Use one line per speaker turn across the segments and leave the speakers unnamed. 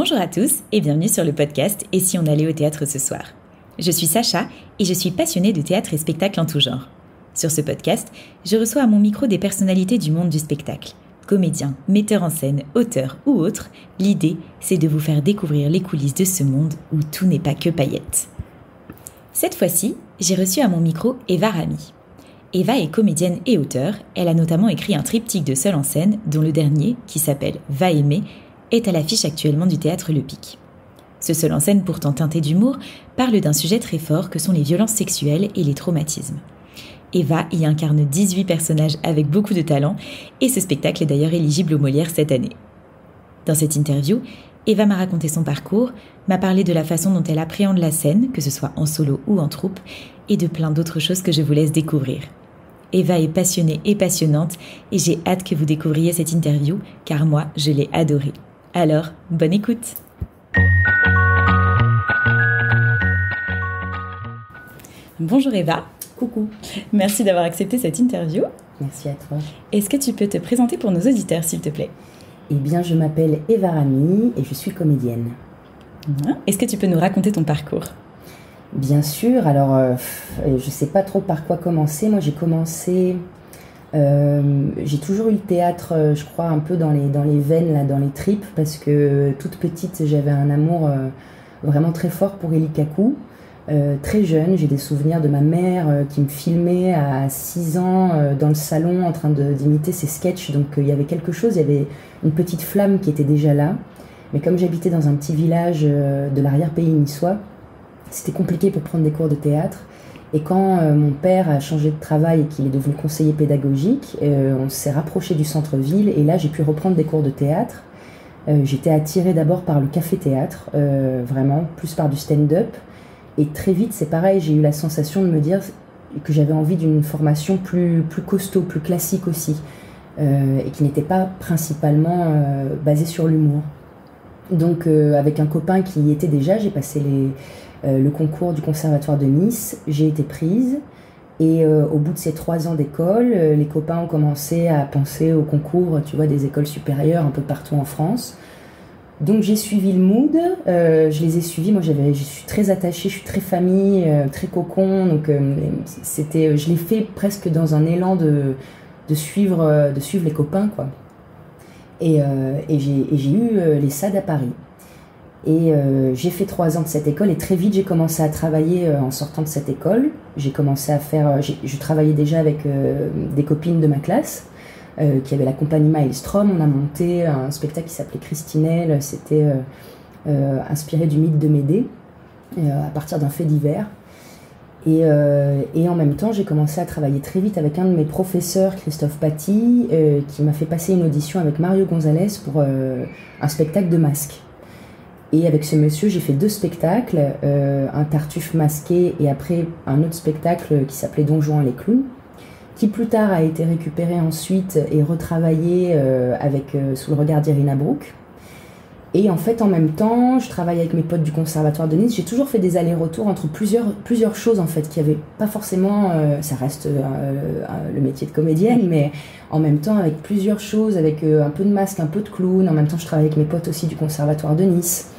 Bonjour à tous et bienvenue sur le podcast « Et si on allait au théâtre ce soir ?» Je suis Sacha et je suis passionnée de théâtre et spectacle en tout genre. Sur ce podcast, je reçois à mon micro des personnalités du monde du spectacle. Comédiens, metteurs en scène, auteurs ou autres, l'idée, c'est de vous faire découvrir les coulisses de ce monde où tout n'est pas que paillettes. Cette fois-ci, j'ai reçu à mon micro Eva Ramy. Eva est comédienne et auteure, elle a notamment écrit un triptyque de seul en scène, dont le dernier, qui s'appelle « Va aimer », est à l'affiche actuellement du théâtre Le Pic. Ce seul en scène pourtant teinté d'humour parle d'un sujet très fort que sont les violences sexuelles et les traumatismes. Eva y incarne 18 personnages avec beaucoup de talent et ce spectacle est d'ailleurs éligible aux Molières cette année. Dans cette interview, Eva m'a raconté son parcours, m'a parlé de la façon dont elle appréhende la scène, que ce soit en solo ou en troupe, et de plein d'autres choses que je vous laisse découvrir. Eva est passionnée et passionnante et j'ai hâte que vous découvriez cette interview car moi, je l'ai adorée. Alors, bonne écoute. Bonjour Eva.
Coucou.
Merci d'avoir accepté cette interview.
Merci à toi.
Est-ce que tu peux te présenter pour nos auditeurs, s'il te plaît ?
Eh bien, je m'appelle Eva Ramy et je suis comédienne.
Est-ce que tu peux nous raconter ton parcours ?
Bien sûr. Alors, je ne sais pas trop par quoi commencer. Moi, j'ai commencé... j'ai toujours eu le théâtre, je crois, un peu dans les veines, là, dans les tripes, parce que toute petite, j'avais un amour vraiment très fort pour Élie Kakou. Très jeune, j'ai des souvenirs de ma mère qui me filmait à 6 ans dans le salon en train d'imiter ses sketchs. Donc il y avait quelque chose, il y avait une petite flamme qui était déjà là. Mais comme j'habitais dans un petit village de l'arrière-pays niçois, c'était compliqué pour prendre des cours de théâtre. Et quand mon père a changé de travail et qu'il est devenu conseiller pédagogique, on s'est rapproché du centre-ville et là j'ai pu reprendre des cours de théâtre. J'étais attirée d'abord par le café-théâtre, vraiment, plus par du stand-up. Et très vite, c'est pareil, j'ai eu la sensation de me dire que j'avais envie d'une formation plus costaud, plus classique aussi, et qui n'était pas principalement basée sur l'humour. Donc avec un copain qui y était déjà, j'ai passé le concours du Conservatoire de Nice, j'ai été prise et au bout de ces 3 ans d'école, les copains ont commencé à penser au concours, tu vois, des écoles supérieures un peu partout en France. Donc j'ai suivi le mood, je les ai suivis, moi je suis très attachée, je suis très famille, très cocon, donc je l'ai fait presque dans un élan de suivre les copains, quoi. Et j'ai eu les SAD à Paris. Et j'ai fait 3 ans de cette école et très vite j'ai commencé à travailler en sortant de cette école. J'ai commencé à faire, je travaillais déjà avec des copines de ma classe qui avaient la compagnie Maelstrom. On a monté un spectacle qui s'appelait Christinelle, c'était inspiré du mythe de Médée à partir d'un fait divers. Et en même temps j'ai commencé à travailler très vite avec un de mes professeurs, Christophe Paty, qui m'a fait passer une audition avec Mario Gonzalez pour un spectacle de masques. Et avec ce monsieur, j'ai fait 2 spectacles, un Tartuffe masqué et après un autre spectacle qui s'appelait Don Juan et les clowns, qui plus tard a été récupéré ensuite et retravaillé sous le regard d'Irina Brook. Et en fait, en même temps, je travaille avec mes potes du Conservatoire de Nice. J'ai toujours fait des allers-retours entre plusieurs choses en fait, qui n'avaient pas forcément, ça reste le métier de comédienne, mais en même temps avec plusieurs choses, avec un peu de masque, un peu de clown. En même temps, je travaille avec mes potes aussi du Conservatoire de Nice,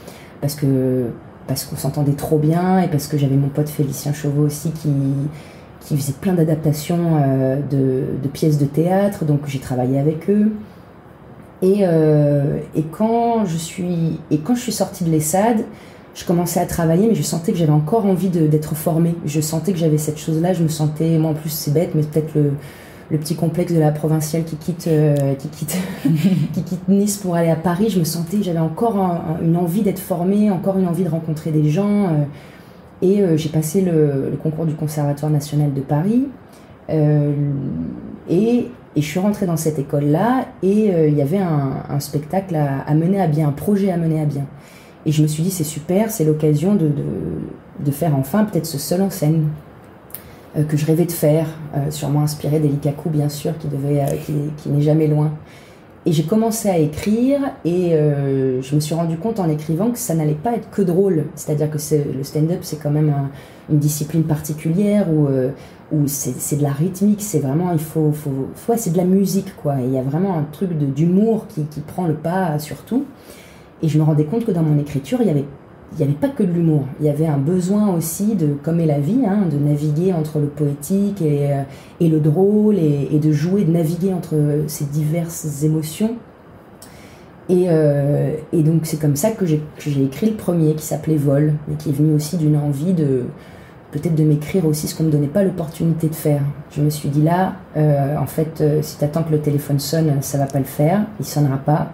parce qu'on s'entendait trop bien et parce que j'avais mon pote Félicien Chauveau aussi qui faisait plein d'adaptations de pièces de théâtre, donc j'ai travaillé avec eux. Et quand je suis sortie de l'ESSAD, je commençais à travailler, mais je sentais que j'avais encore envie d'être formée. Je sentais que j'avais cette chose-là, je me sentais, moi en plus c'est bête, mais peut-être le petit complexe de la provinciale qui quitte Nice pour aller à Paris, je me sentais que j'avais encore une envie d'être formée, encore une envie de rencontrer des gens. Et j'ai passé le concours du Conservatoire national de Paris. Et je suis rentrée dans cette école-là et il y avait un spectacle à mener à bien, un projet à mener à bien. Et je me suis dit, c'est super, c'est l'occasion de faire enfin peut-être ce seul en scène que je rêvais de faire, sûrement inspiré d'Élie Kakou, bien sûr, qui n'est jamais loin. Et j'ai commencé à écrire et je me suis rendu compte en écrivant que ça n'allait pas être que drôle. C'est-à-dire que le stand-up, c'est quand même une discipline particulière où c'est de la rythmique, c'est vraiment, c'est de la musique, quoi. Et il y a vraiment un truc d'humour qui prend le pas sur tout. Et je me rendais compte que dans mon écriture, il y avait pas que de l'humour. Il y avait un besoin aussi, comme est la vie, hein, de naviguer entre le poétique et le drôle, et de jouer, de naviguer entre ces diverses émotions. Et donc c'est comme ça que j'ai écrit le premier, qui s'appelait Vol, mais qui est venu aussi d'une envie peut-être de m'écrire aussi ce qu'on ne me donnait pas l'opportunité de faire. Je me suis dit là, en fait, si tu attends que le téléphone sonne, ça va pas le faire, il sonnera pas.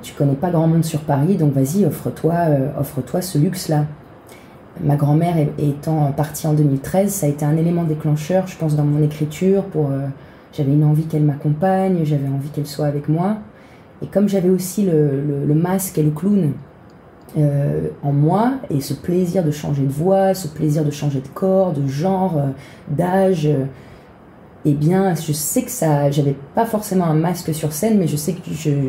Tu connais pas grand monde sur Paris, donc vas-y, offre-toi ce luxe-là. Ma grand-mère étant partie en 2013, ça a été un élément déclencheur, je pense, dans mon écriture. J'avais une envie qu'elle m'accompagne, j'avais envie qu'elle soit avec moi. Et comme j'avais aussi le masque et le clown en moi, et ce plaisir de changer de voix, ce plaisir de changer de corps, de genre, d'âge, eh bien, je sais que j'avais pas forcément un masque sur scène, mais je sais que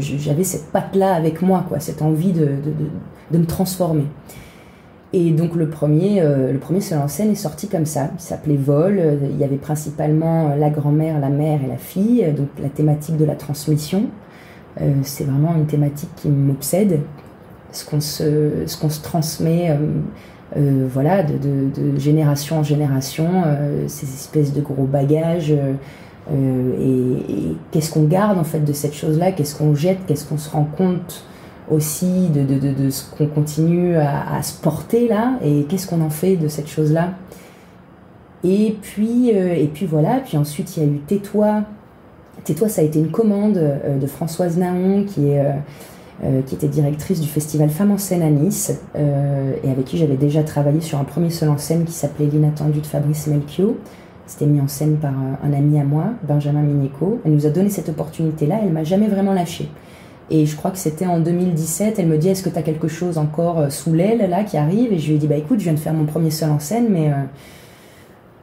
j'avais cette patte-là avec moi, quoi, cette envie de me transformer. Et donc le premier seul en scène est sorti comme ça, il s'appelait Vol, il y avait principalement la grand-mère, la mère et la fille, donc la thématique de la transmission. C'est vraiment une thématique qui m'obsède, ce qu'on se transmet voilà, de génération en génération, ces espèces de gros bagages, et qu'est-ce qu'on garde en fait de cette chose-là, qu'est-ce qu'on jette, qu'est-ce qu'on se rend compte aussi de ce qu'on continue à se porter là, et qu'est-ce qu'on en fait de cette chose-là. Et puis voilà, puis ensuite il y a eu Tais-toi. Tais-toi, ça a été une commande de Françoise Naon, qui était directrice du festival Femmes en scène à Nice, et avec qui j'avais déjà travaillé sur un premier seul en scène qui s'appelait L'inattendu de Fabrice Melchior. C'était mis en scène par un ami à moi, Benjamin Mineco. Elle nous a donné cette opportunité-là, elle m'a jamais vraiment lâchée. Et je crois que c'était en 2017, elle me dit « Est-ce que tu as quelque chose encore sous l'aile là qui arrive ?» Et je lui ai dit « Bah écoute, je viens de faire mon premier seul en scène,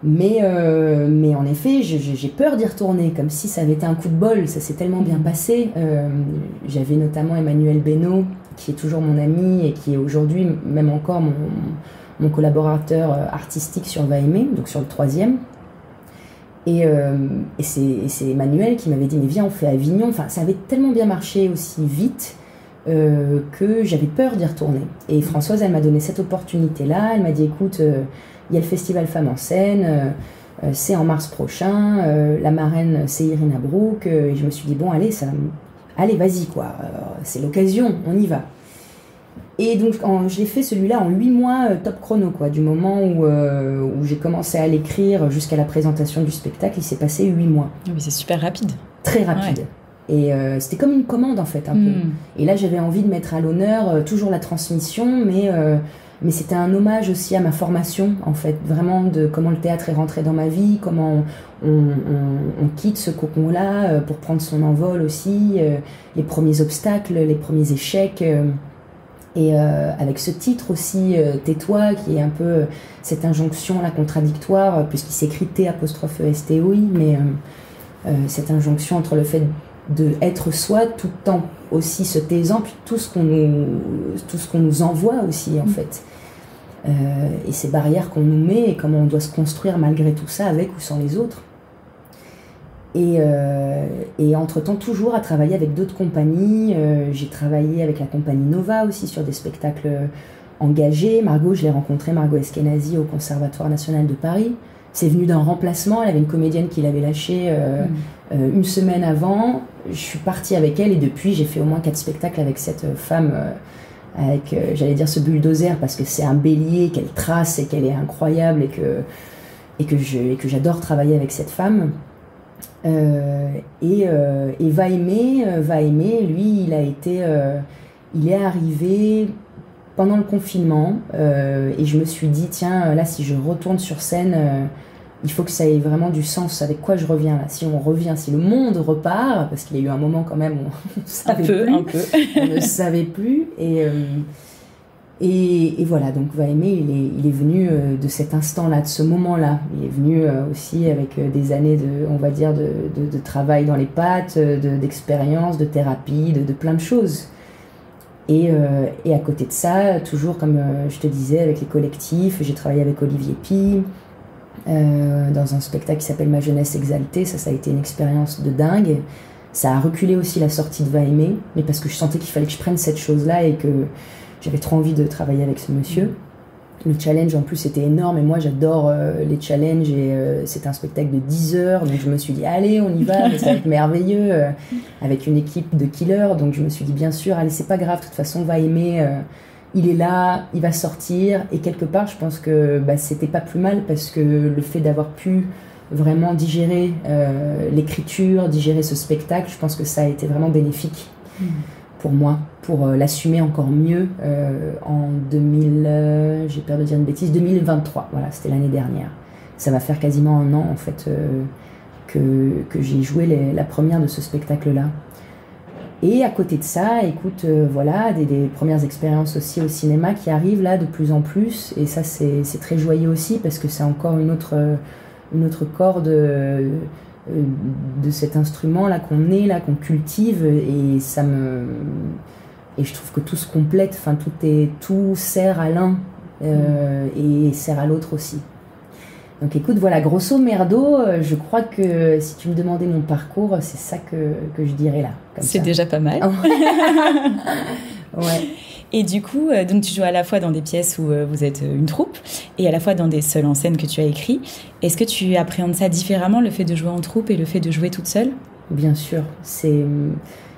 mais en effet, j'ai peur d'y retourner, comme si ça avait été un coup de bol, ça s'est tellement bien passé. J'avais notamment Emmanuel Beno, qui est toujours mon ami et qui est aujourd'hui, même encore, mon collaborateur artistique sur Va Aimer, donc sur le 3e. Et c'est Emmanuel qui m'avait dit « Mais viens, on fait Avignon ». Enfin, ça avait tellement bien marché aussi vite que j'avais peur d'y retourner. Et Françoise, elle m'a donné cette opportunité-là, elle m'a dit « Écoute, il y a le festival Femmes en scène, c'est en mars prochain, la marraine c'est Irina Brouk, et je me suis dit bon allez, vas-y quoi, c'est l'occasion, on y va. Et donc j'ai fait celui-là en 8 mois top chrono, quoi, du moment où j'ai commencé à l'écrire jusqu'à la présentation du spectacle, il s'est passé 8 mois.
Oui, c'est super rapide.
Très rapide. Ouais. Et c'était comme une commande en fait un peu. Et là j'avais envie de mettre à l'honneur toujours la transmission, mais c'était un hommage aussi à ma formation, en fait, vraiment de comment le théâtre est rentré dans ma vie, comment on quitte ce cocon-là pour prendre son envol aussi, les premiers obstacles, les premiers échecs, et avec ce titre aussi, Tais-toi, qui est un peu cette injonction-là contradictoire, puisqu'il s'écrit T'-E-S-T-O-I, mais cette injonction entre le fait de être soi tout en aussi se taisant, puis tout ce qu'on nous envoie aussi en fait, et ces barrières qu'on nous met et comment on doit se construire malgré tout ça, avec ou sans les autres. Et entre-temps, toujours à travailler avec d'autres compagnies. J'ai travaillé avec la compagnie Nova aussi sur des spectacles engagés. Margot, je l'ai rencontrée, Margot Eskenazi, au Conservatoire national de Paris. C'est venu d'un remplacement, elle avait une comédienne qui l'avait lâchée une semaine avant. Je suis partie avec elle et depuis j'ai fait au moins 4 spectacles avec cette femme, avec, j'allais dire ce bulldozer, parce que c'est un bélier qu'elle trace et qu'elle est incroyable et que j'adore travailler avec cette femme. Et Va Aimer, lui, il est arrivé pendant le confinement, et je me suis dit tiens, là si je retourne sur scène, il faut que ça ait vraiment du sens avec quoi je reviens là. Si on revient, si le monde repart, parce qu'il y a eu un moment quand même où on ne savait plus, et voilà, donc Va Aimer, il est venu de cet instant-là, de ce moment-là. Il est venu aussi avec des années de travail dans les pattes, d'expérience, de thérapie, de plein de choses. Et à côté de ça, toujours comme je te disais, avec les collectifs, j'ai travaillé avec Olivier Py dans un spectacle qui s'appelle Ma jeunesse exaltée. Ça a été une expérience de dingue. Ça a reculé aussi la sortie de Va aimer, mais parce que je sentais qu'il fallait que je prenne cette chose-là et que j'avais trop envie de travailler avec ce monsieur. Le challenge en plus était énorme et moi j'adore les challenges et c'était un spectacle de 10 heures, donc je me suis dit allez on y va, mais ça va être merveilleux avec une équipe de killers, donc je me suis dit bien sûr allez c'est pas grave, de toute façon Va aimer, il est là, il va sortir, et quelque part je pense que c'était pas plus mal parce que le fait d'avoir pu vraiment digérer l'écriture, digérer ce spectacle, je pense que ça a été vraiment bénéfique pour moi, pour l'assumer encore mieux en 2000, j'ai peur de dire une bêtise, 2023, voilà, c'était l'année dernière. Ça va faire quasiment un an en fait que j'ai joué la première de ce spectacle-là. Et à côté de ça, écoute, voilà, des premières expériences aussi au cinéma qui arrivent là de plus en plus, et ça c'est très joyeux aussi parce que c'est encore une autre corde de cet instrument là qu'on cultive, et je trouve que tout se complète, enfin tout sert à l'un et sert à l'autre aussi. Donc écoute, voilà, grosso merdo, je crois que si tu me demandais mon parcours, c'est ça que je dirais là.
C'est déjà pas mal.
Ouais.
Et du coup, donc tu joues à la fois dans des pièces où vous êtes une troupe et à la fois dans des seuls en scène que tu as écrits. Est-ce que tu appréhendes ça différemment, le fait de jouer en troupe et le fait de jouer toute seule ?
Bien sûr.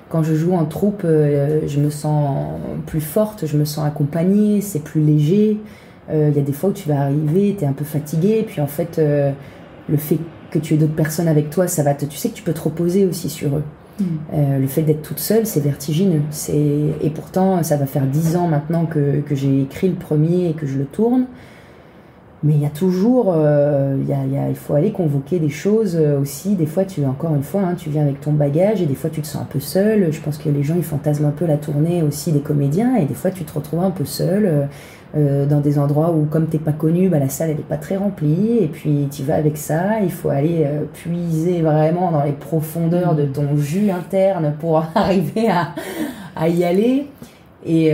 Quand je joue en troupe, je me sens plus forte, je me sens accompagnée, c'est plus léger. Il y a des fois où tu vas arriver, tu es un peu fatigué, puis en fait, le fait que tu aies d'autres personnes avec toi, tu sais que tu peux te reposer aussi sur eux. Le fait d'être toute seule, c'est vertigineux. Et pourtant, ça va faire 10 ans maintenant que j'ai écrit le premier et que je le tourne. Mais il y a toujours, il faut aller convoquer des choses aussi. Des fois, encore une fois, tu viens avec ton bagage et des fois, tu te sens un peu seul. Je pense que les gens, ils fantasment un peu la tournée aussi des comédiens, et des fois, tu te retrouves un peu seul dans des endroits où, comme t'es pas connu, la salle, elle est pas très remplie, et puis tu vas avec ça. Il faut aller puiser vraiment dans les profondeurs de ton jus interne pour arriver à y aller. Et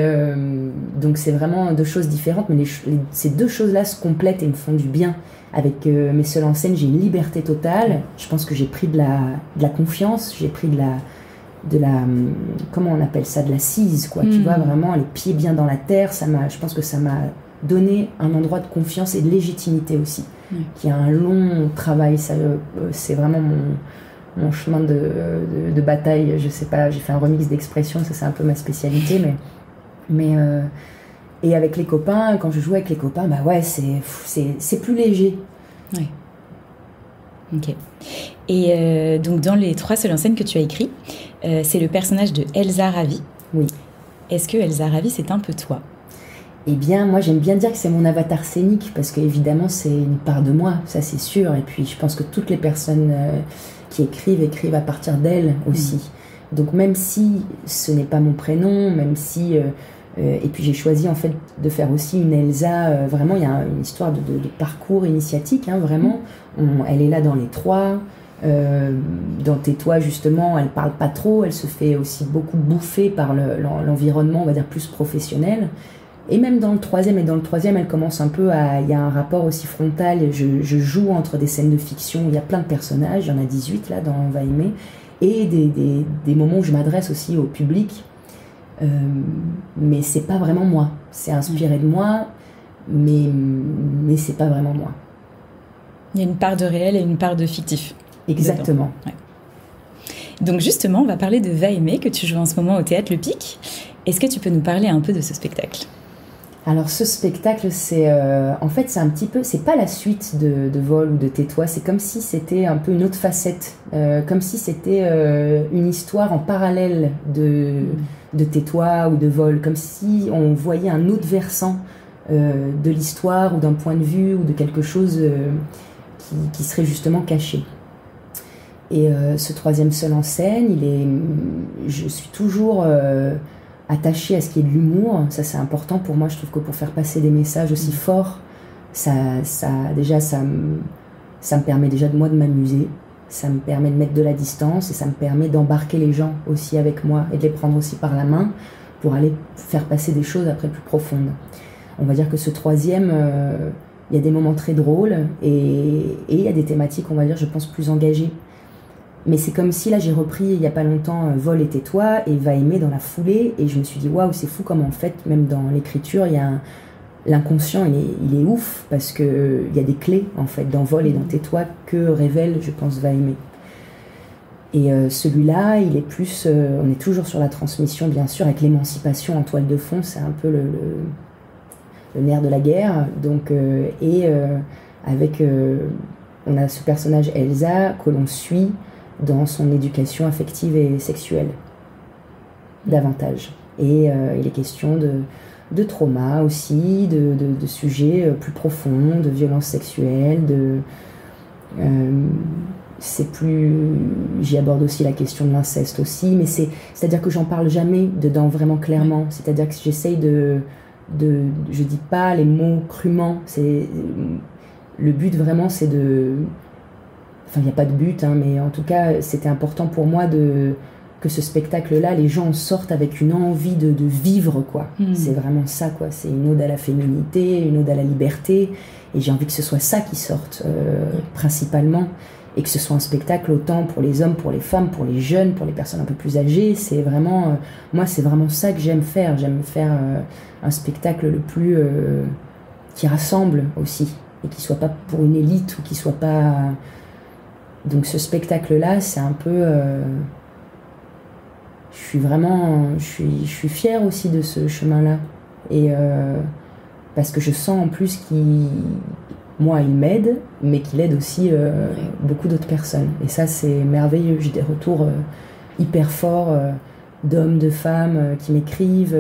donc c'est vraiment deux choses différentes, mais ces deux choses-là se complètent et me font du bien. Avec mes seuls en scène, j'ai une liberté totale. Je pense que j'ai pris de la confiance, j'ai pris de la comment on appelle ça, de l'assise, quoi. Tu vois, vraiment les pieds bien dans la terre. Je pense que ça m'a donné un endroit de confiance et de légitimité aussi, qui a un long travail. C'est vraiment mon chemin de bataille. Je sais pas, j'ai fait un remix d'expression, ça c'est un peu ma spécialité, mais et avec les copains, quand je joue avec les copains, ouais, c'est plus léger.
Ouais. Ok. Et donc dans les 3 seuls en scène que tu as écrits, c'est le personnage de Elsa Ravi.
Oui.
Est-ce que Elsa Ravi, c'est un peu toi ?
Eh bien, moi j'aime bien dire que c'est mon avatar scénique, parce qu'évidemment c'est une part de moi, ça c'est sûr. Et puis je pense que toutes les personnes qui écrivent à partir d'elles aussi. Donc même si ce n'est pas mon prénom, même si... et puis j'ai choisi en fait de faire aussi une Elsa, vraiment il y a une histoire de parcours initiatique, vraiment. Elle est là dans les 3, dans Tais-toi justement, elle parle pas trop, elle se fait aussi beaucoup bouffer par l'environnement, on va dire plus professionnel. Et même dans le 3e, elle commence un peu il y a un rapport aussi frontal, je joue entre des scènes de fiction, il y a plein de personnages, il y en a 18 là dans Va aimer, et des moments où je m'adresse aussi au public. Mais c'est pas vraiment moi, c'est inspiré de moi, mais c'est pas vraiment moi.
Il y a une part de réel et une part de fictif.
Exactement.
Ouais. Donc justement, on va parler de Va aimer, que tu joues en ce moment au Théâtre Le Pic. Est-ce que tu peux nous parler un peu de ce spectacle ?
Alors ce spectacle, en fait c'est un petit peu, c'est pas la suite de Vol ou de Tais-toi, c'est comme si c'était un peu une autre facette, comme si c'était une histoire en parallèle de Tais-toi ou de Vol, comme si on voyait un autre versant de l'histoire ou d'un point de vue ou de quelque chose qui serait justement caché. Et ce 3e seul en scène, je suis toujours attachée à ce qui est de l'humour. Ça c'est important pour moi, je trouve que pour faire passer des messages aussi forts, ça me permet déjà de m'amuser, ça me permet de mettre de la distance et ça me permet d'embarquer les gens aussi avec moi et de les prendre aussi par la main pour aller faire passer des choses après plus profondes. On va dire que ce 3e, il y a des moments très drôles et il y a des thématiques, on va dire, je pense, plus engagées. Mais c'est comme si là j'ai repris il n'y a pas longtemps Vol et tais-toi et Va aimer dans la foulée, et je me suis dit waouh, c'est fou comme en fait même dans l'écriture il y a l'inconscient, il est ouf, parce que il y a des clés en fait dans Vol et dans tais-toi que révèle, je pense, Va aimer. Et celui-là, il est plus, on est toujours sur la transmission bien sûr, avec l'émancipation en toile de fond, c'est un peu le nerf de la guerre. Donc avec on a ce personnage Elsa que l'on suit dans son éducation affective et sexuelle davantage, et il est question de trauma aussi, de sujets plus profonds, de violences sexuelles, c'est plus, j'y aborde aussi la question de l'inceste aussi, mais c'est-à-dire que j'en parle jamais dedans vraiment clairement, c'est-à-dire que j'essaye je dis pas les mots crûment, le but vraiment c'est enfin il n'y a pas de but, hein, mais en tout cas c'était important pour moi que ce spectacle-là, les gens en sortent avec une envie de vivre, quoi. C'est vraiment ça, quoi. C'est une ode à la féminité, une ode à la liberté, et j'ai envie que ce soit ça qui sorte principalement, et que ce soit un spectacle autant pour les hommes, pour les femmes, pour les jeunes, pour les personnes un peu plus âgées. C'est vraiment moi c'est vraiment ça que j'aime faire un spectacle le plus qui rassemble aussi, et qui soit pas pour une élite, ou qui soit pas. Donc ce spectacle-là, c'est un peu je suis fière aussi de ce chemin-là, et parce que je sens en plus il m'aide, mais qu'il aide aussi beaucoup d'autres personnes, et ça c'est merveilleux. J'ai des retours hyper forts d'hommes, de femmes qui m'écrivent,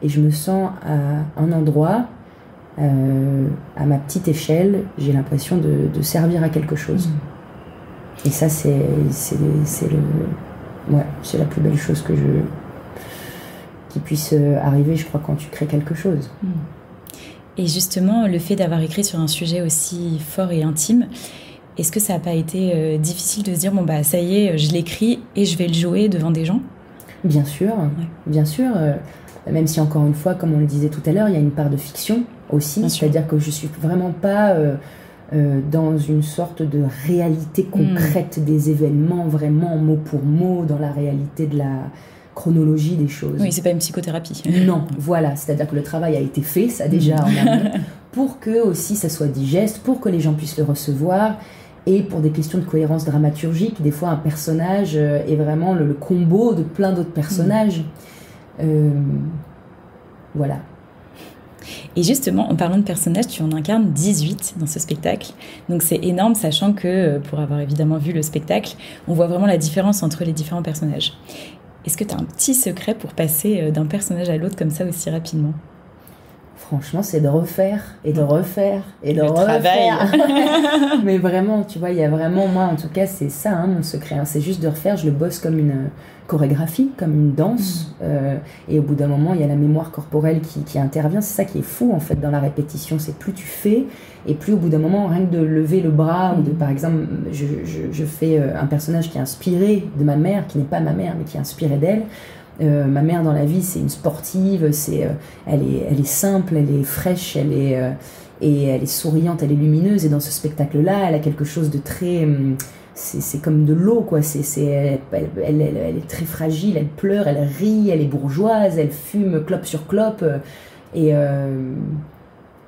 et je me sens à un endroit, à ma petite échelle, j'ai l'impression de servir à quelque chose. Et ça c'est la plus belle chose qui puisse arriver, je crois, quand tu crées quelque chose.
Et justement, le fait d'avoir écrit sur un sujet aussi fort et intime, est-ce que ça n'a pas été difficile de se dire, bon bah ça y est, je l'écris et je vais le jouer devant des gens ?
Bien sûr, bien sûr. Même si, encore une fois, comme on le disait tout à l'heure, il y a une part de fiction aussi, c'est-à-dire que je suis vraiment pas dans une sorte de réalité concrète des événements, vraiment mot pour mot, dans la réalité de la chronologie des choses.
Oui, c'est pas une psychothérapie.
Non, voilà, c'est-à-dire que le travail a été fait, ça déjà en amont, pour que aussi ça soit digeste, pour que les gens puissent le recevoir, et pour des questions de cohérence dramaturgique. Des fois, un personnage est vraiment le combo de plein d'autres personnages. Voilà.
Et justement, en parlant de personnages, tu en incarnes 18 dans ce spectacle. Donc c'est énorme, sachant que, pour avoir évidemment vu le spectacle, on voit vraiment la différence entre les différents personnages. Est-ce que tu as un petit secret pour passer d'un personnage à l'autre comme ça aussi rapidement ?
Franchement, c'est de refaire et de refaire et de
refaire.
Mais vraiment, tu vois, il y a vraiment, moi en tout cas, c'est ça mon secret. C'est juste de refaire, je le bosse comme une chorégraphie, comme une danse. Et au bout d'un moment, il y a la mémoire corporelle qui intervient. C'est ça qui est fou en fait dans la répétition. C'est plus tu fais, et plus au bout d'un moment, rien que de lever le bras, ou de, par exemple, je fais un personnage qui est inspiré de ma mère, qui n'est pas ma mère, mais qui est inspiré d'elle. Ma mère dans la vie, c'est une sportive, elle est simple, elle est fraîche, et elle est souriante, elle est lumineuse, et dans ce spectacle-là, elle a quelque chose de très... c'est comme de l'eau, quoi. Elle est très fragile, elle pleure, elle rit, elle est bourgeoise, elle fume clope sur clope, et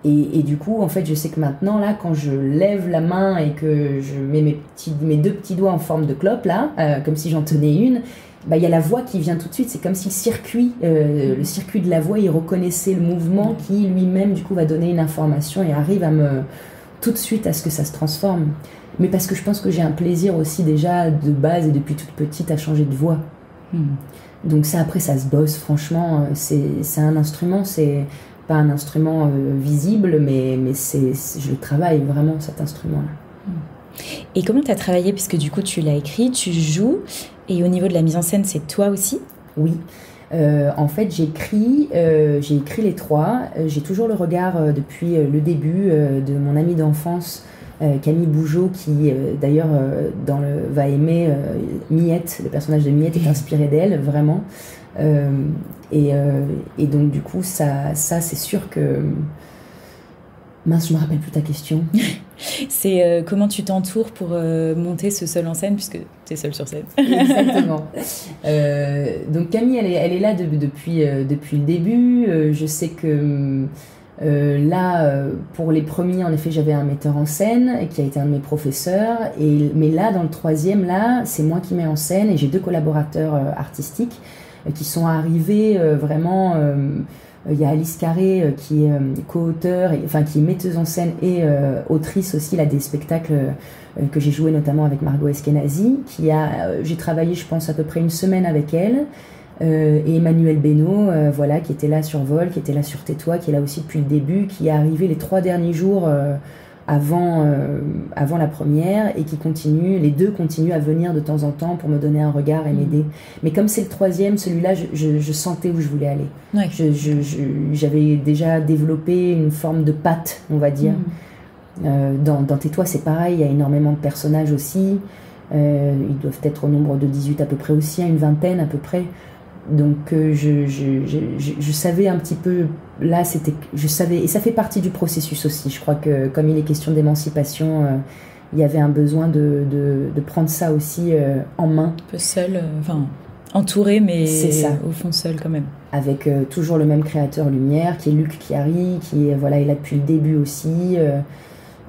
du coup, en fait, je sais que maintenant, là, quand je lève la main et que je mets mes deux petits doigts en forme de clope, là, comme si j'en tenais une, bah, y a la voix qui vient tout de suite. C'est comme si le circuit de la voix, il reconnaissait le mouvement qui lui-même du coup va donner une information et arrive tout de suite à ce que ça se transforme. Mais parce que je pense que j'ai un plaisir aussi déjà de base et depuis toute petite à changer de voix. Donc ça, après, ça se bosse. Franchement, c'est un instrument, c'est pas un instrument visible, mais je le travaille vraiment, cet instrument-là.
Et comment tu as travaillé, puisque du coup tu l'as écrit, tu joues, et au niveau de la mise en scène, c'est toi aussi ?
Oui. En fait, j'ai écrit les trois. J'ai toujours le regard depuis le début de mon amie d'enfance, Camille Bougeot, qui d'ailleurs dans le Va aimer, Miette, le personnage de Miette est inspiré d'elle, vraiment. Et donc du coup, ça c'est sûr que Mince, je me rappelle plus ta question.
C'est comment tu t'entoures pour monter ce seul en scène, puisque tu es seule sur scène.
Exactement. Donc Camille, elle est là depuis le début. Je sais que là, pour les premiers, en effet, j'avais un metteur en scène qui a été un de mes professeurs. Mais là, dans le troisième, là, c'est moi qui mets en scène et j'ai 2 collaborateurs artistiques qui sont arrivés vraiment... Il y a Alice Carré qui est co-auteure, enfin qui est metteuse en scène et autrice aussi là, des spectacles que j'ai joué notamment avec Margot Eskenazi. J'ai travaillé, je pense, à peu près une semaine avec elle. Et Emmanuel Beno, voilà, qui était là sur Vol, qui était là sur Tais-toi, qui est là aussi depuis le début, qui est arrivé les 3 derniers jours avant la première et qui continue, les 2 continuent à venir de temps en temps pour me donner un regard et m'aider. Mais comme c'est le troisième, celui-là, je sentais où je voulais aller.
Ouais.
J'avais déjà développé une forme de patte, on va dire. Dans Tais-toi, c'est pareil, il y a énormément de personnages aussi. Ils doivent être au nombre de 18 à peu près aussi, une vingtaine à peu près. Donc je savais un petit peu, là je savais, et ça fait partie du processus aussi. Je crois que comme il est question d'émancipation, il y avait un besoin de prendre ça aussi en main.
Un peu seul, entouré, mais
ça.
Au fond seul quand même.
Avec toujours le même créateur lumière, qui est Luc Chiari, qui est là depuis le début aussi.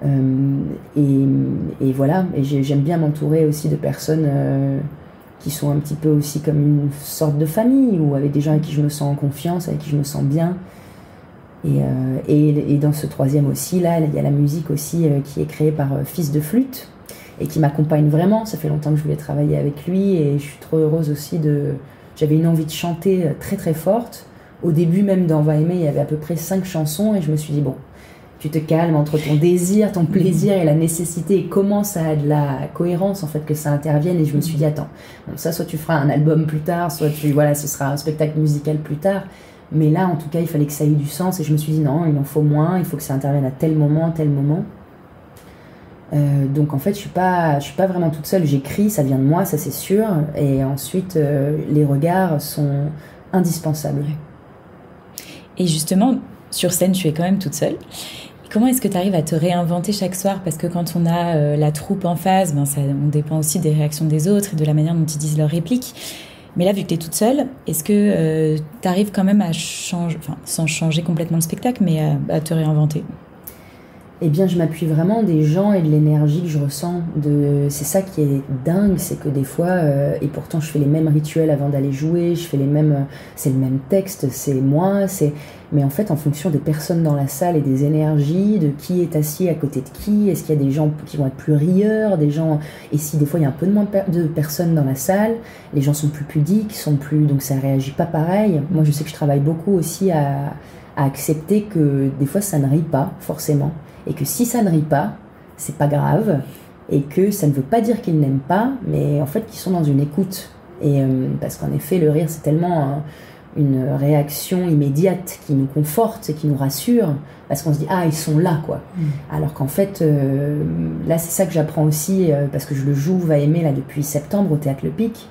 Et voilà, et j'aime bien m'entourer aussi de personnes qui sont un petit peu aussi comme une sorte de famille, ou avec des gens avec qui je me sens en confiance, avec qui je me sens bien. Et dans ce troisième aussi, là, il y a la musique aussi qui est créée par Fils de Flûte, et qui m'accompagne vraiment. Ça fait longtemps que je voulais travailler avec lui, et je suis trop heureuse aussi J'avais une envie de chanter très très forte. Au début même dans Va aimer, il y avait à peu près 5 chansons, et je me suis dit, bon, tu te calmes entre ton désir, ton plaisir et la nécessité, et comment ça a de la cohérence en fait que ça intervienne. Et je me suis dit, attends, bon, ça soit tu feras un album plus tard, soit ce sera un spectacle musical plus tard, mais là en tout cas il fallait que ça ait du sens. Et je me suis dit non, il en faut moins, il faut que ça intervienne à tel moment. Donc en fait je suis pas vraiment toute seule, j'écris, ça vient de moi, ça c'est sûr, et ensuite les regards sont indispensables.
Et justement sur scène tu es quand même toute seule. Comment est-ce que tu arrives à te réinventer chaque soir? Parce que quand on a la troupe en face, on dépend aussi des réactions des autres et de la manière dont ils disent leurs répliques. Mais là, vu que tu es toute seule, est-ce que tu arrives quand même à changer, sans changer complètement le spectacle, mais à te réinventer?
Eh bien, je m'appuie vraiment des gens et de l'énergie que je ressens. C'est ça qui est dingue, c'est que des fois, et pourtant je fais les mêmes rituels avant d'aller jouer, c'est le même texte, c'est moi, mais en fait, en fonction des personnes dans la salle et des énergies, de qui est assis à côté de qui, est-ce qu'il y a des gens qui vont être plus rieurs, et si des fois il y a un peu moins de personnes dans la salle, les gens sont plus pudiques, donc ça réagit pas pareil. Moi, je sais que je travaille beaucoup aussi à accepter que des fois ça ne rit pas forcément, et que si ça ne rit pas, c'est pas grave, et que ça ne veut pas dire qu'ils n'aiment pas, mais en fait qu'ils sont dans une écoute. Et parce qu'en effet, le rire, c'est tellement une réaction immédiate qui nous conforte et qui nous rassure, parce qu'on se dit ah, ils sont là quoi. Alors qu'en fait là c'est ça que j'apprends aussi, parce que je le joue Va aimer là depuis septembre au Théâtre Le Pic,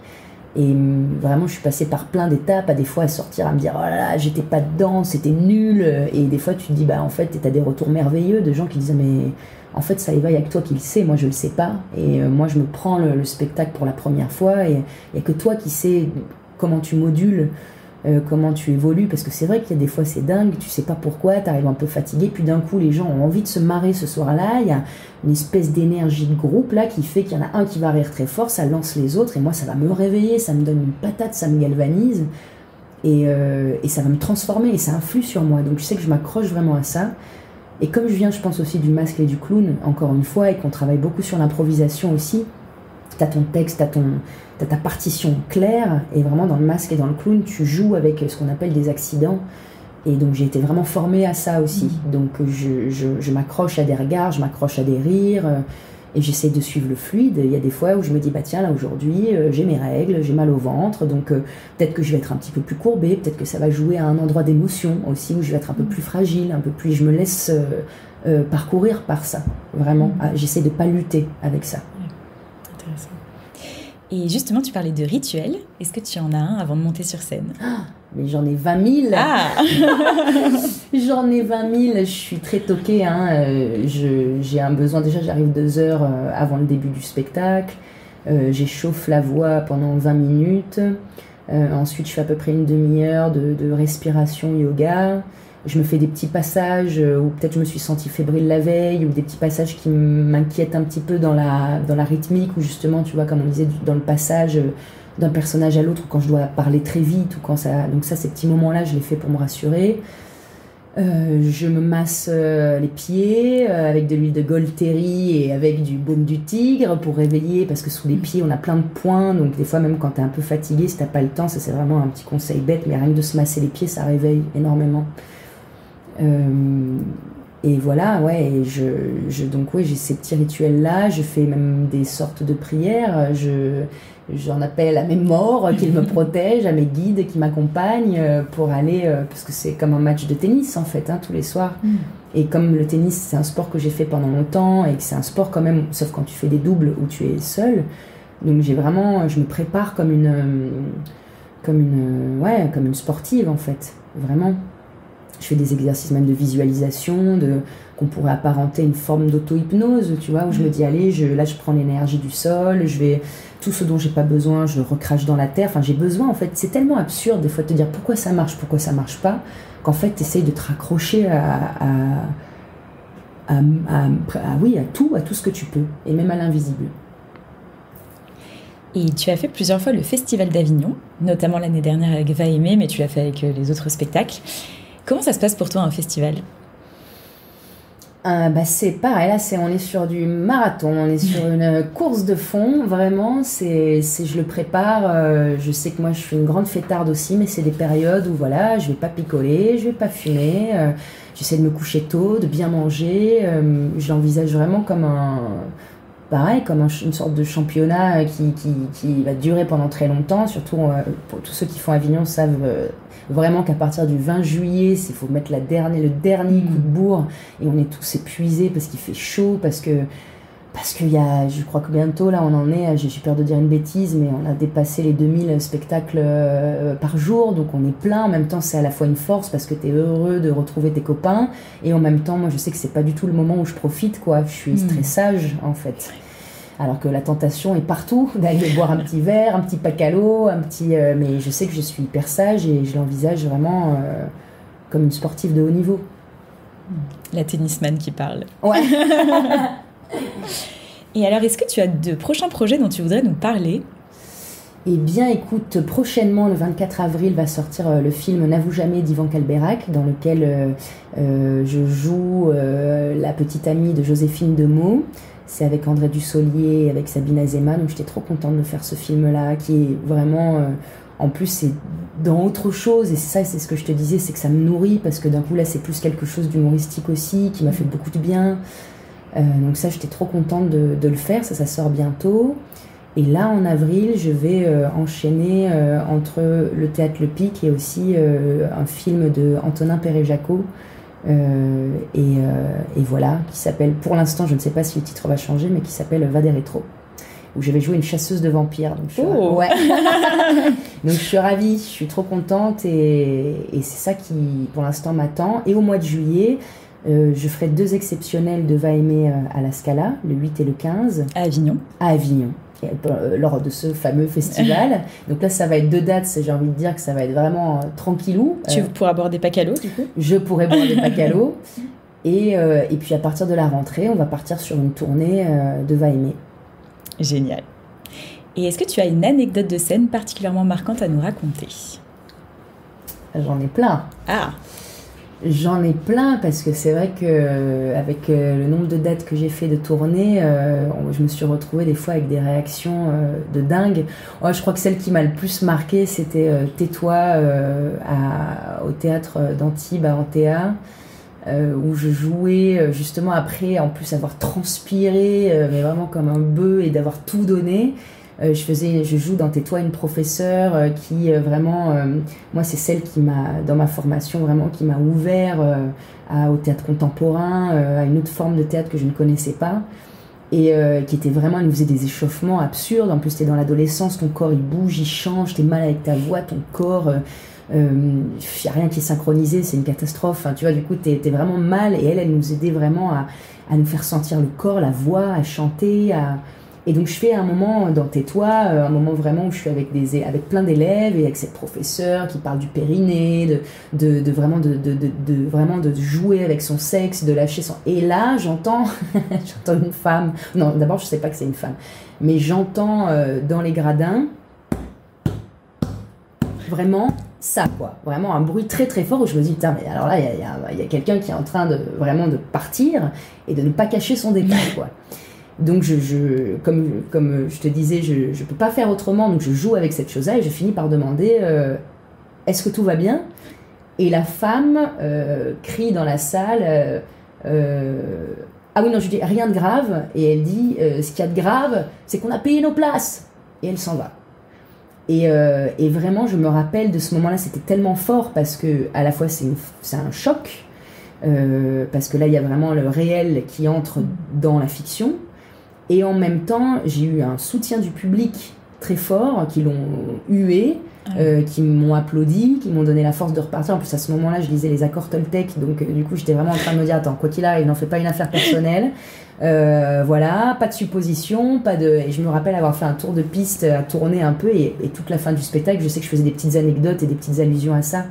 et vraiment je suis passée par plein d'étapes, à des fois à sortir à me dire oh là là j'étais pas dedans, c'était nul, et des fois tu te dis bah en fait t'as des retours merveilleux de gens qui disent mais en fait ça y va, il y a que toi qui le sais, moi je le sais pas, et moi je me prends le spectacle pour la première fois, et il y a que toi qui sais comment tu modules, comment tu évolues, parce que c'est vrai qu'il y a des fois c'est dingue, tu sais pas pourquoi, t'arrives un peu fatigué, puis d'un coup les gens ont envie de se marrer ce soir-là, il y a une espèce d'énergie de groupe là qui fait qu'il y en a un qui va rire très fort, ça lance les autres, et moi ça va me réveiller, ça me donne une patate, ça me galvanise, et ça va me transformer, et ça influe sur moi, donc je sais que je m'accroche vraiment à ça. Et comme je viens, je pense aussi du masque et du clown, encore une fois, et qu'on travaille beaucoup sur l'improvisation aussi, t'as ton texte, t'as ta partition claire, et vraiment dans le masque et dans le clown, tu joues avec ce qu'on appelle des accidents. Et donc j'ai été vraiment formée à ça aussi. Donc je m'accroche à des regards, je m'accroche à des rires, et j'essaie de suivre le fluide. Il y a des fois où je me dis bah tiens là aujourd'hui j'ai mes règles, j'ai mal au ventre, donc peut-être que je vais être un petit peu plus courbée, peut-être que ça va jouer à un endroit d'émotion aussi où je vais être un peu plus fragile, un peu plus, je me laisse parcourir par ça, vraiment. J'essaie de pas lutter avec ça.
Intéressant. Et justement, tu parlais de rituels. Est-ce que tu en as un avant de monter sur scène?
Mais j'en ai 20 000.
Ah.
J'en ai 20 000. Je suis très toquée. J'ai un besoin. Déjà, j'arrive 2 heures avant le début du spectacle. J'échauffe la voix pendant 20 minutes. Ensuite, je fais à peu près une demi-heure de respiration yoga. Je me fais des petits passages où peut-être je me suis sentie fébrile la veille, ou des petits passages qui m'inquiètent un petit peu dans la rythmique, ou justement, tu vois, comme on disait, dans le passage d'un personnage à l'autre, ou quand je dois parler très vite, ou quand ça... Donc ça, ces petits moments-là, je les fais pour me rassurer. Je me masse les pieds avec de l'huile de Golteri et avec du baume du tigre pour réveiller, parce que sous les pieds, on a plein de points, donc des fois, même quand t'es un peu fatigué, si t'as pas le temps, ça c'est vraiment un petit conseil bête, mais rien que de se masser les pieds, ça réveille énormément. Et voilà, ouais, et donc ouais, j'ai ces petits rituels-là, je fais même des sortes de prières, j'en appelle à mes morts qu'ils me protègent, à mes guides qui m'accompagnent pour aller, parce que c'est comme un match de tennis en fait, tous les soirs. Et comme le tennis, c'est un sport que j'ai fait pendant longtemps, et que c'est un sport quand même, sauf quand tu fais des doubles où tu es seul, donc je me prépare comme une sportive en fait, vraiment. Je fais des exercices même de visualisation, qu'on pourrait apparenter une forme d'auto-hypnose, tu vois, où je me dis, allez, là je prends l'énergie du sol, tout ce dont j'ai pas besoin, je le recrache dans la terre. Enfin, j'ai besoin, en fait, c'est tellement absurde des fois de te dire pourquoi ça marche pas, qu'en fait, tu essayes de te raccrocher à tout ce que tu peux, et même à l'invisible.
Et tu as fait plusieurs fois le Festival d'Avignon, notamment l'année dernière avec Va Aimer, mais tu l'as fait avec les autres spectacles. Comment ça se passe pour toi un festival?
C'est pareil, là on est sur du marathon, on est sur une course de fond, vraiment, je le prépare, je sais que moi je suis une grande fêtarde aussi, mais c'est des périodes où voilà, je vais pas picoler, je vais pas fumer, j'essaie de me coucher tôt, de bien manger, je l'envisage vraiment comme une sorte de championnat qui va durer pendant très longtemps, surtout pour tous ceux qui font Avignon savent vraiment qu'à partir du 20 juillet, il faut mettre le dernier coup de bourre, et on est tous épuisés parce qu'il fait chaud, parce qu'il y a, je crois que bientôt là on en est, j'ai peur de dire une bêtise, mais on a dépassé les 2000 spectacles par jour, donc on est plein. En même temps, c'est à la fois une force parce que t'es heureux de retrouver tes copains, et en même temps, moi je sais que c'est pas du tout le moment où je profite, quoi. Je suis stressage en fait. Alors que la tentation est partout, d'aller boire un petit verre, un petit pacalo, mais je sais que je suis hyper sage et je l'envisage vraiment comme une sportive de haut niveau.
La tennisman qui parle.
Ouais.
Et alors, est-ce que tu as de prochains projets dont tu voudrais nous parler?
Eh bien, écoute, prochainement, le 24 avril, va sortir le film N'avoue jamais d'Ivan Calberac, dans lequel je joue la petite amie de Joséphine Demeaux. C'est avec André Dussolier et avec Sabine Azema, donc j'étais trop contente de faire ce film-là, qui est vraiment... en plus, c'est dans autre chose, et c'est ce que je te disais, c'est que ça me nourrit, parce que d'un coup, là, c'est plus quelque chose d'humoristique aussi, qui m'a fait beaucoup de bien. Donc ça, j'étais trop contente de le faire, ça sort bientôt. Et là, en avril, je vais enchaîner entre le Théâtre Le Pic et aussi un film de Antonin Perret-Jacot, et voilà, qui s'appelle, pour l'instant, je ne sais pas si le titre va changer, mais qui s'appelle Va des rétros, où je vais jouer une chasseuse de vampires. Donc ouais. Donc je suis ravie, je suis trop contente, et c'est ça qui, pour l'instant, m'attend. Et au mois de juillet, je ferai 2 exceptionnels de Va Aimer à la Scala, le 8 et le 15.
À Avignon.
À Avignon. Lors de ce fameux festival. Donc là, ça va être 2 dates, j'ai envie de dire que ça va être vraiment tranquillou.
Tu pourras boire des pacalos, du coup?
Je pourrai boire des pacalos. Et puis à partir de la rentrée, on va partir sur une tournée de Va Aimer.
Génial. Et est-ce que tu as une anecdote de scène particulièrement marquante à nous raconter?
J'en ai plein.
Ah!
J'en ai plein, parce que c'est vrai que avec le nombre de dates que j'ai fait de tournée, je me suis retrouvée des fois avec des réactions de dingue. Je crois que celle qui m'a le plus marquée, c'était Tais-toi au théâtre d'Antibes à Antea, où je jouais justement après, en plus avoir transpiré, mais vraiment comme un bœuf, et d'avoir tout donné. Je joue dans Tais-toi une professeure qui vraiment, moi c'est celle qui m'a, dans ma formation vraiment, qui m'a ouvert au théâtre contemporain, à une autre forme de théâtre que je ne connaissais pas. et qui était vraiment, elle nous faisait des échauffements absurdes. En plus, t'es dans l'adolescence, ton corps il bouge, il change, t'es mal avec ta voix, ton corps, y a rien qui est synchronisé, c'est une catastrophe. Enfin, tu vois, du coup, t'es vraiment mal, et elle nous aidait vraiment à nous faire sentir le corps, la voix, à chanter, Et donc je fais un moment dans Tais-toi, un moment vraiment où je suis avec plein d'élèves et avec cette professeure qui parle du périnée, vraiment de jouer avec son sexe, de lâcher son... Et là, j'entends une femme... Non, d'abord, je sais pas que c'est une femme. Mais j'entends dans les gradins vraiment ça, quoi. Vraiment un bruit très très fort où je me dis, putain, mais alors là, il y a quelqu'un qui est en train de vraiment de partir et de ne pas cacher son détail, quoi. Donc, comme je te disais, je ne peux pas faire autrement, donc je joue avec cette chose-là et je finis par demander est-ce que tout va bien ? Et la femme crie dans la salle ah oui, non, je dis rien de grave. Et elle dit ce qu'il y a de grave, c'est qu'on a payé nos places. Et elle s'en va. Et vraiment, je me rappelle de ce moment-là, c'était tellement fort parce que, à la fois, c'est un choc, parce que là, il y a vraiment le réel qui entre dans la fiction. Et en même temps, j'ai eu un soutien du public très fort, qui l'ont hué, qui m'ont applaudi, qui m'ont donné la force de repartir. En plus, à ce moment-là, je lisais les accords Toltec, donc du coup, j'étais vraiment en train de me dire, attends, quoi qu'il arrive, n'en fais pas une affaire personnelle. Voilà, pas de supposition, Et je me rappelle avoir fait un tour de piste, à tourner un peu, et toute la fin du spectacle, je sais que je faisais des petites anecdotes et des petites allusions à ça.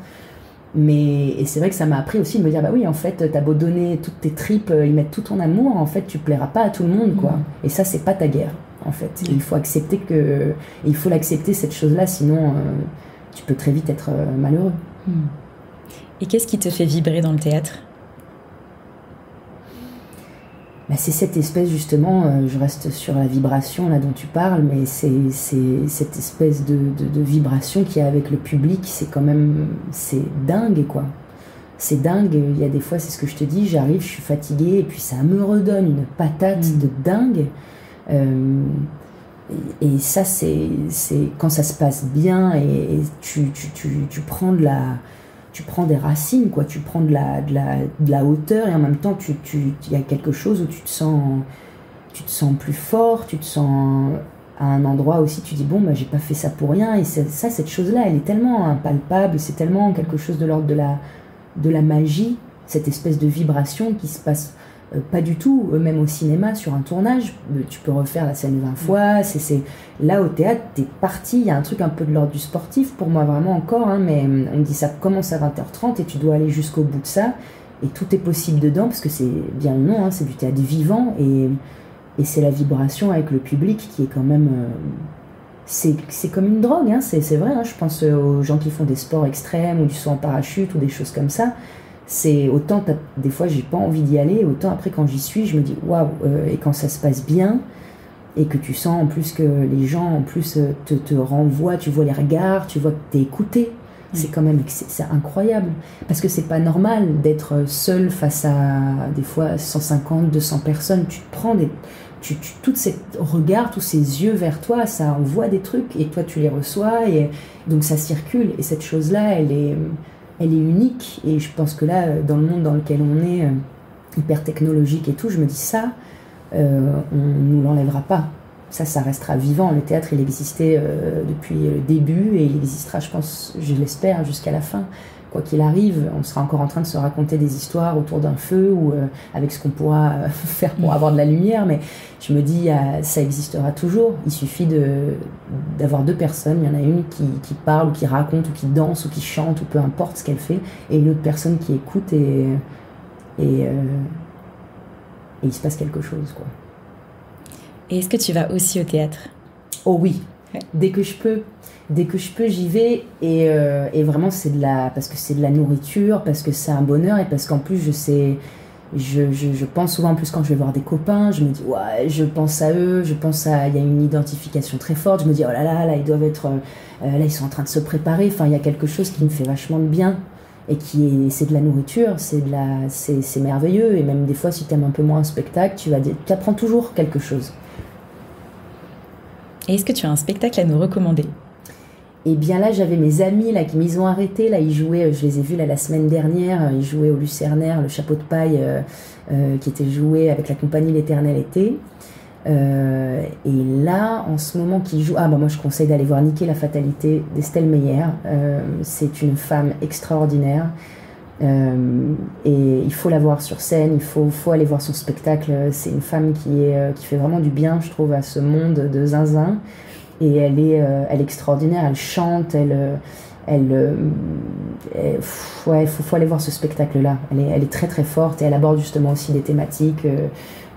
Et c'est vrai que ça m'a appris aussi de me dire, bah oui, en fait, t'as beau donner toutes tes tripes, y mettre tout ton amour, en fait, tu plairas pas à tout le monde, quoi. Et ça, c'est pas ta guerre, en fait. Et il faut l'accepter, cette chose-là, sinon tu peux très vite être malheureux.
Et qu'est-ce qui te fait vibrer dans le théâtre ?
Bah, c'est cette espèce, justement, je reste sur la vibration là dont tu parles, mais c'est cette espèce de vibration qu'il y a avec le public, c'est dingue, quoi. C'est dingue, il y a des fois, c'est ce que je te dis, j'arrive, je suis fatiguée, et puis ça me redonne une patate de dingue. Et ça, c'est quand ça se passe bien, et tu prends tu prends des racines, quoi. Tu prends de la hauteur, et en même temps, il y a quelque chose où tu te sens plus fort, tu te sens à un endroit aussi, tu dis, bon, bah, j'ai pas fait ça pour rien. Et ça, cette chose-là, elle est tellement impalpable, c'est tellement quelque chose de l'ordre de la magie, cette espèce de vibration qui se passe pas du tout, même au cinéma, sur un tournage, tu peux refaire la scène 20 fois, là au théâtre, t'es parti, il y a un truc un peu de l'ordre du sportif, pour moi vraiment encore, hein, mais on me dit ça commence à 20h30 et tu dois aller jusqu'au bout de ça, et tout est possible dedans, parce que c'est bien le nom, hein, c'est du théâtre vivant, et c'est la vibration avec le public qui est quand même... c'est comme une drogue, hein, c'est vrai, hein, je pense aux gens qui font des sports extrêmes, ou du saut en parachute, ou des choses comme ça. C'est autant, des fois j'ai pas envie d'y aller, autant après quand j'y suis, je me dis waouh, et quand ça se passe bien, et que tu sens en plus que les gens en plus te renvoient, tu vois les regards, tu vois que t'es écouté, c'est quand même, c'est incroyable, parce que c'est pas normal d'être seul face à des fois 150, 200 personnes, tu te prends tous ces regards, tous ces yeux vers toi, ça envoie des trucs, et toi tu les reçois, et donc ça circule, et cette chose-là, elle est unique, et je pense que là, dans le monde dans lequel on est, hyper technologique et tout, je me dis ça, on nous l'enlèvera pas. Ça restera vivant. Le théâtre, il existait depuis le début, et il existera, je pense, je l'espère, jusqu'à la fin. Quoi qu'il arrive, on sera encore en train de se raconter des histoires autour d'un feu, ou avec ce qu'on pourra faire pour avoir de la lumière, mais je me dis, ça existera toujours. Il suffit d'avoir deux personnes, il y en a une qui parle, ou qui raconte, ou qui danse, ou qui chante, ou peu importe ce qu'elle fait, et une autre personne qui écoute, et il se passe quelque chose, quoi.
Et est-ce que tu vas aussi au théâtre ?
Oh oui,
ouais.
Dès que je peux, j'y vais, et vraiment parce que c'est de la nourriture, parce que c'est un bonheur, et parce qu'en plus je pense souvent, en plus quand je vais voir des copains, je me dis ouais, je pense à eux, il y a une identification très forte, je me dis oh là ils doivent être là, ils sont en train de se préparer, enfin il y a quelque chose qui me fait vachement de bien, et c'est de la nourriture, c'est merveilleux, et même des fois si t'aimes un peu moins un spectacle, tu apprends toujours quelque chose.
Et est-ce que tu as un spectacle à nous recommander ?
Et bien là, j'avais mes amis là, qui m'y ont arrêté. Là, ils jouaient, je les ai vus là, la semaine dernière. Ils jouaient au Lucernaire, le chapeau de paille, qui était joué avec la compagnie L'Éternel Été. Et là, en ce moment, qui joue... moi je conseille d'aller voir Niquer la fatalité d'Estelle Meyer. C'est une femme extraordinaire. Et il faut la voir sur scène, il faut aller voir son spectacle. C'est une femme qui fait vraiment du bien, je trouve, à ce monde de zinzin. Et elle est extraordinaire, elle chante, faut aller voir ce spectacle-là. Elle est très très forte et elle aborde justement aussi des thématiques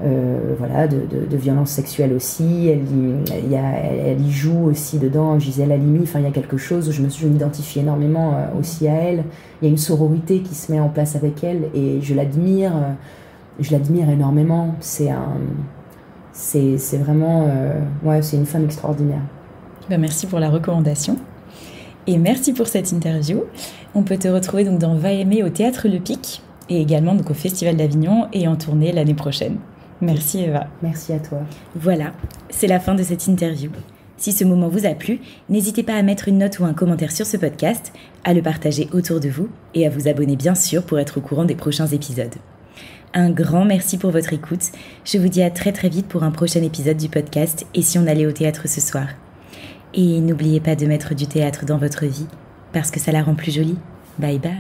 de violence sexuelle aussi. Elle y joue aussi dedans, Gisèle Halimi. Enfin, il y a quelque chose où je m'identifie énormément aussi à elle. Il y a une sororité qui se met en place avec elle et je l'admire énormément. C'est vraiment c'est une femme extraordinaire.
Merci pour la recommandation. Et merci pour cette interview. On peut te retrouver donc dans Va aimer au Théâtre Le Pic et également donc au Festival d'Avignon et en tournée l'année prochaine. Merci Eva.
Merci à toi.
Voilà, c'est la fin de cette interview. Si ce moment vous a plu, n'hésitez pas à mettre une note ou un commentaire sur ce podcast, à le partager autour de vous et à vous abonner bien sûr pour être au courant des prochains épisodes. Un grand merci pour votre écoute. Je vous dis à très très vite pour un prochain épisode du podcast Et si on allait au théâtre ce soir. Et n'oubliez pas de mettre du théâtre dans votre vie, parce que ça la rend plus jolie. Bye bye.